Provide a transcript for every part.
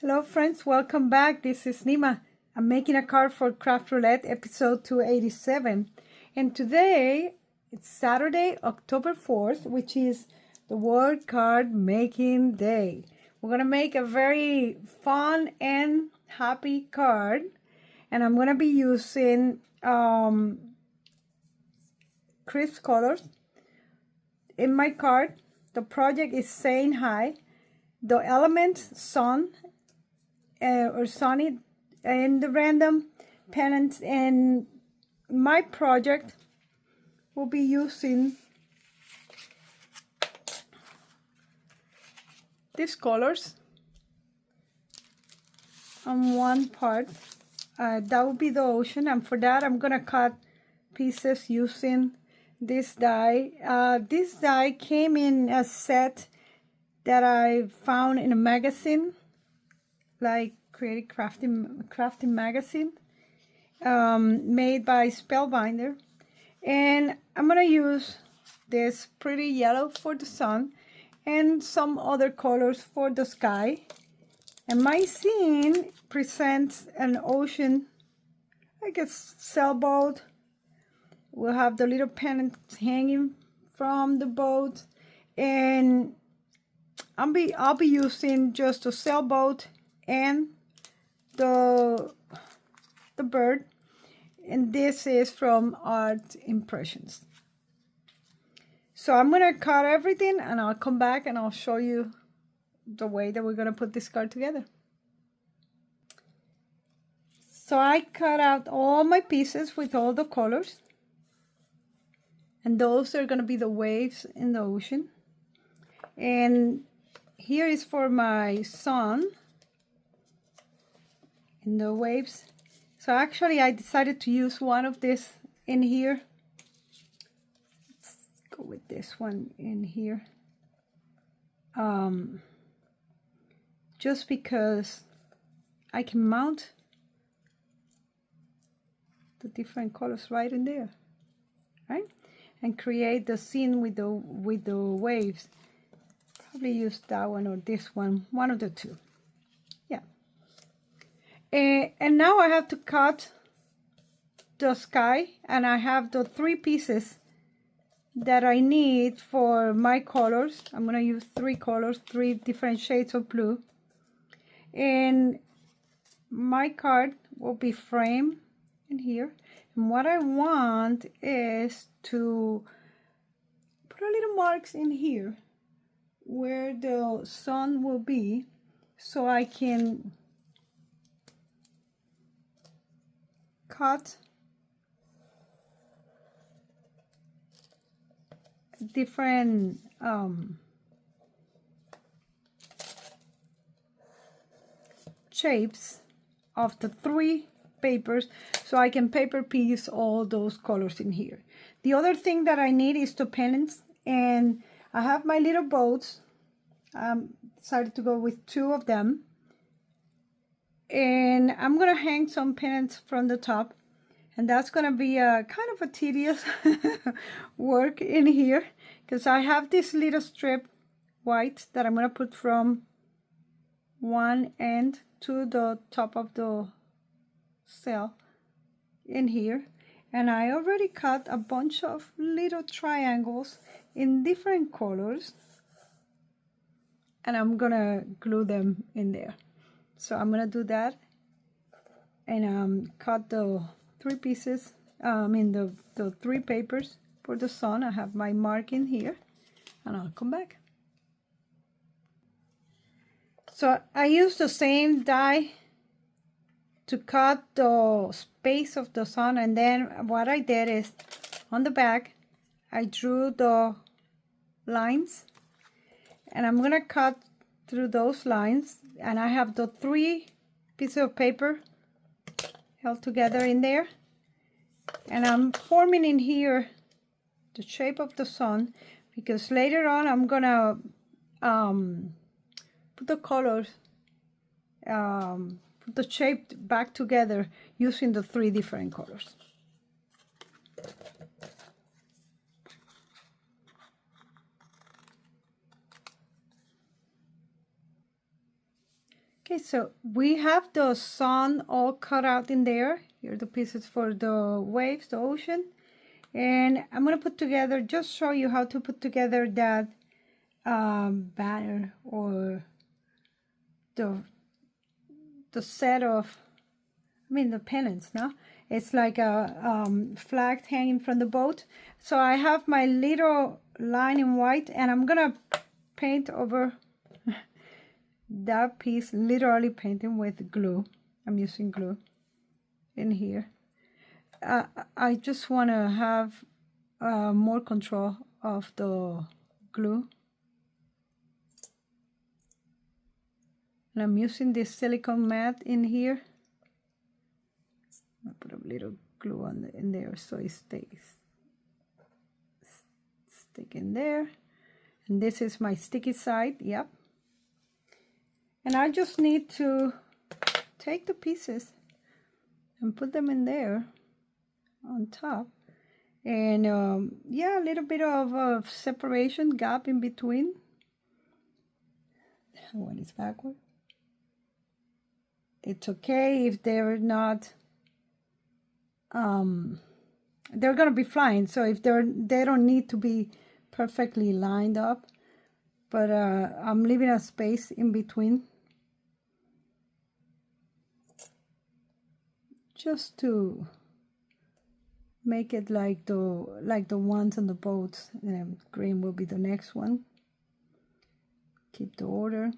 Hello friends, welcome back. This is Nima. I'm making a card for Craft Roulette episode 287. And today, it's Saturday, October 4th, which is the World Card Making Day. We're going to make a very fun and happy card. And I'm going to be using crisp colors. In my card, the project is saying hi. The element, sun, or sunny, and the random pennants, and my project will be using these colors on one part. That will be the ocean, and for that I'm gonna cut pieces using this die. This die came in a set that I found in a magazine, like Creative Crafting magazine, made by Spellbinder. And I'm gonna use this pretty yellow for the sun and some other colors for the sky. And my scene presents an ocean, like a sailboat. We'll have the little pennants hanging from the boat, and I'll be using just a sailboat and the bird, and this is from Art Impressions. So I'm gonna cut everything and I'll come back and I'll show you the way that we're gonna put this card together. So I cut out all my pieces with all the colors, and those are gonna be the waves in the ocean. And here is for my sun in the waves. So actually I decided to use one of this in here. Let's go with this one in here. Just because I can mount the different colors right in there, right? And create the scene with the waves. Probably use that one or this one of the two. Yeah. And now I have to cut the sky, and I have the three pieces that I need for my colors. I'm gonna use three colors, three different shades of blue. And my card will be framed in here. And what I want is to put a little marks in here where the sun will be, so I can cut different shapes of the three papers, so I can paper piece all those colors in here. The other thing that I need is the pennants, and I have my little boats. Decided to go with two of them, and I'm gonna hang some pennants from the top, and that's gonna be a kind of a tedious work in here, because I have this little strip white that I'm gonna put from one end to the top of the sail in here. And I already cut a bunch of little triangles in different colors, and I'm gonna glue them in there. So I'm gonna do that and cut the three pieces, the three papers for the sun. I have my mark in here, and I'll come back. So I used the same die to cut the space of the sun, and then what I did is on the back I drew the lines, and I'm gonna cut through those lines, and I have the three pieces of paper held together in there, and I'm forming in here the shape of the sun, because later on I'm gonna put the colors, put the shape back together using the three different colors. Okay, so we have the sun all cut out in there. Here are the pieces for the waves, the ocean. And I'm going to put together, just show you how to put together that banner or the set of, the pennants, no? It's like a flag hanging from the boat. So I have my little line in white, and I'm going to paint over that piece, literally painting with glue. I'm using glue in here. I just want to have more control of the glue. And I'm using this silicone mat in here. I put a little glue in there so it stays. Stick in there. And this is my sticky side, yep. And I just need to take the pieces and put them in there on top. And yeah, a little bit of separation, gap in between. That one is backward. It's okay if they're not, they're gonna be flying. So if they don't need to be perfectly lined up, but I'm leaving a space in between, just to make it like the ones on the boats. And green will be the next one. Keep the order.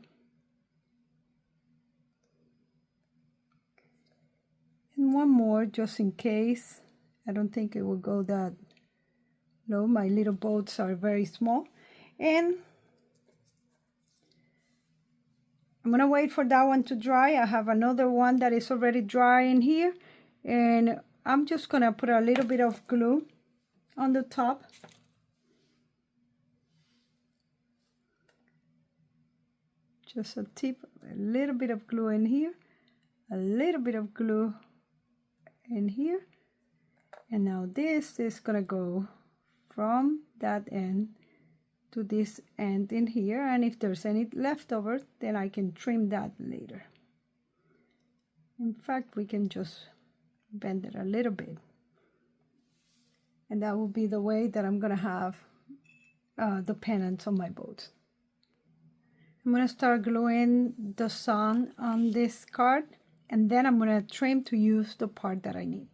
And one more just in case. I don't think it will go that low. My little boats are very small. And I'm gonna wait for that one to dry. I have another one that is already dry in here. And I'm just gonna put a little bit of glue on the top. Just a tip, a little bit of glue in here, a little bit of glue in here. And now this is gonna go from that end to this end in here. And if there's any leftover, then I can trim that later. In fact, we can just bend it a little bit. And that will be the way that I'm gonna have the pennants on my boat. I'm gonna start gluing the sun on this card, and then I'm gonna trim to use the part that I need.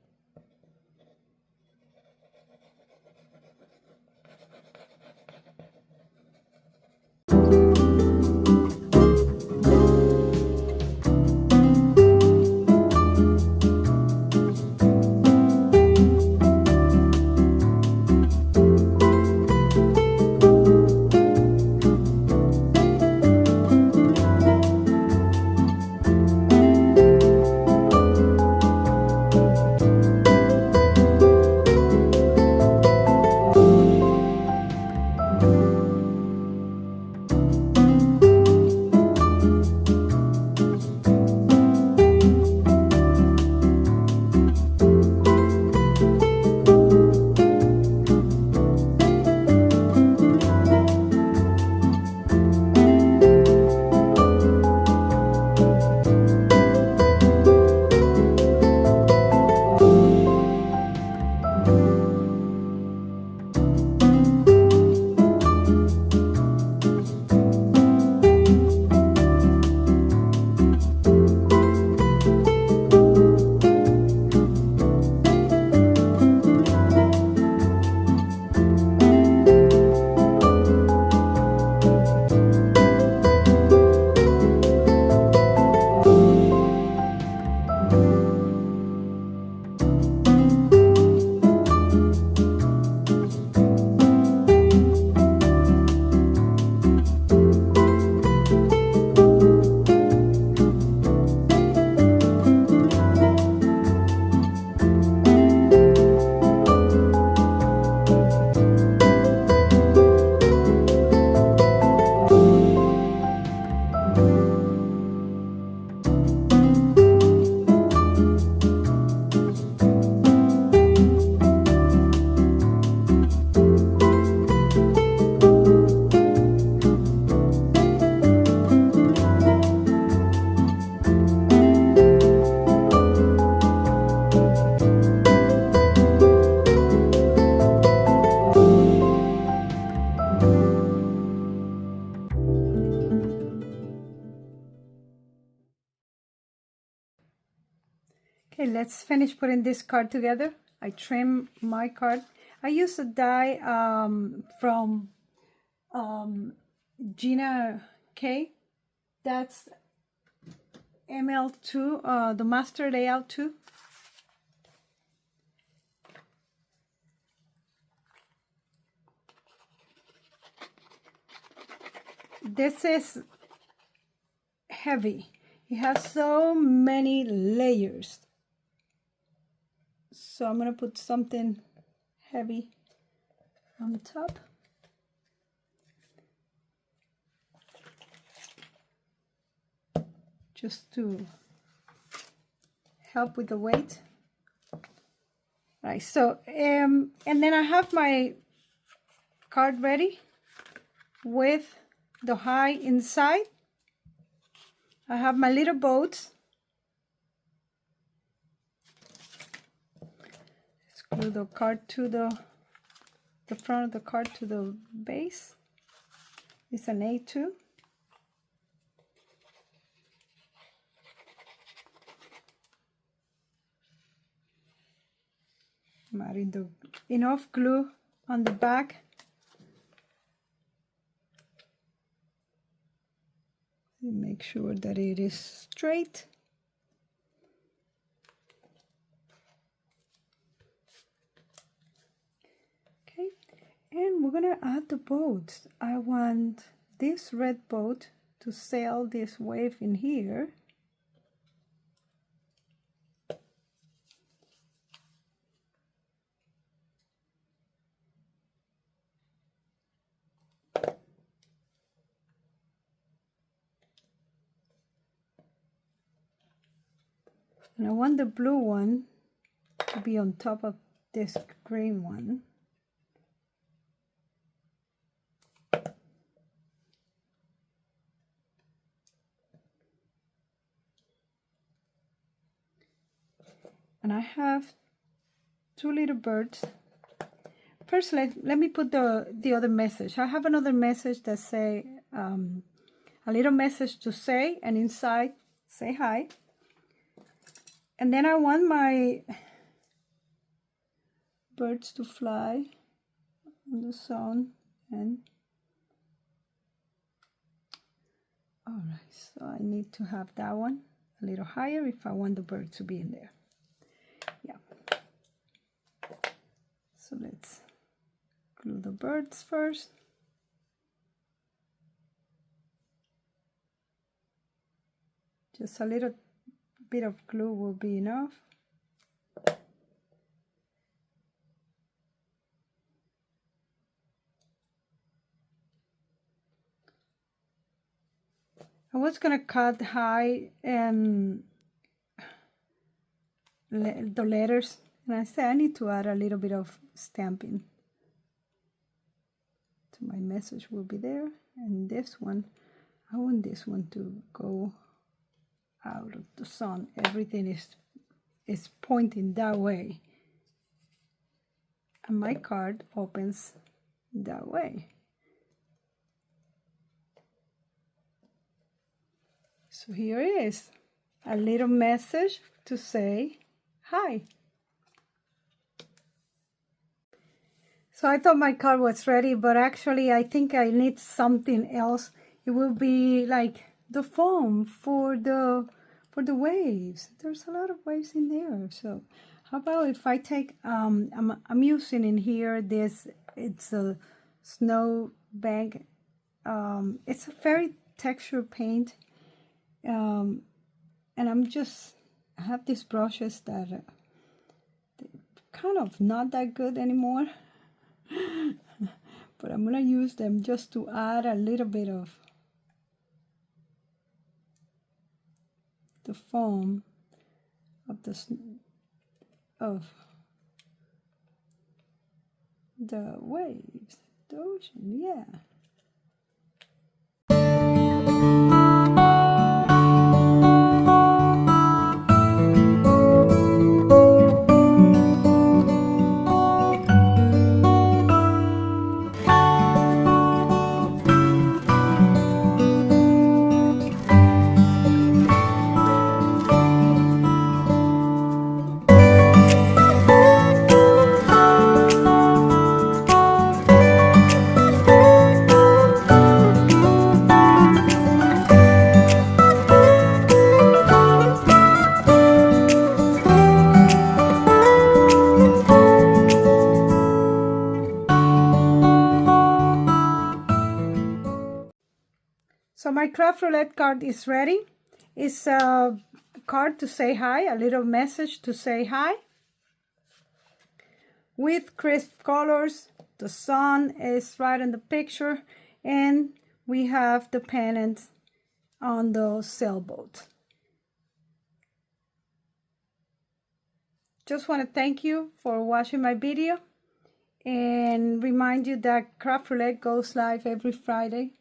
Okay, let's finish putting this card together. I trim my card. I use a die from Gina K. That's ML2, the Master Layout 2. This is heavy. It has so many layers. So I'm going to put something heavy on top. Just to help with the weight. Right, so, and then I have my card ready with the high inside. I have my little boats. Screw the card to the front of the card to the base. It's an A2. I'm adding enough glue on the back. Make sure that it is straight. Okay, and we're gonna add the boats. I want this red boat to sail this wave in here. And I want the blue one to be on top of this green one. And I have two little birds. First, let me put the other message. I have another message that say, a little message to say, and inside say hi. And then I want my birds to fly on the sun. And all right, so I need to have that one a little higher if I want the bird to be in there. Yeah. So let's glue the birds first. Just a little bit of glue will be enough. I was gonna cut high and the letters, and I said I need to add a little bit of stamping. So my message will be there, and this one, I want this one to go out of the sun. Everything is pointing that way, and my card opens that way. So here it is, a little message to say hi. So I thought my card was ready, but actually I think I need something else. It will be like the foam for the waves. There's a lot of waves in there. So how about if I take I'm using in here this, it's a snow bank. It's a very texture paint, and I have these brushes that are kind of not that good anymore. But I'm gonna use them just to add a little bit of the foam of the waves, the ocean, yeah. Craft Roulette card is ready. It's a card to say hi, a little message to say hi. With crisp colors, the sun is right in the picture, and we have the pennant on the sailboat. Just want to thank you for watching my video and remind you that Craft Roulette goes live every Friday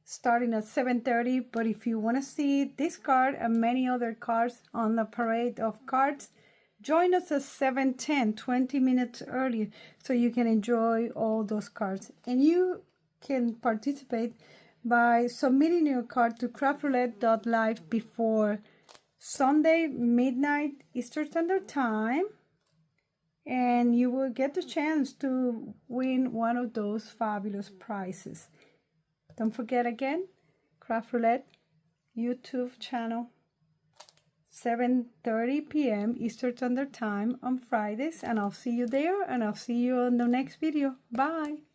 starting at 7:30. But if you want to see this card and many other cards on the parade of cards, join us at 7:10, 20 minutes earlier, so you can enjoy all those cards. And you can participate by submitting your card to craftroulette.live before Sunday midnight Eastern Standard Time, and you will get the chance to win one of those fabulous prizes. Don't forget again, Craft Roulette YouTube channel, 7:30 p.m. Eastern Standard Time on Fridays, and I'll see you there, and I'll see you on the next video. Bye!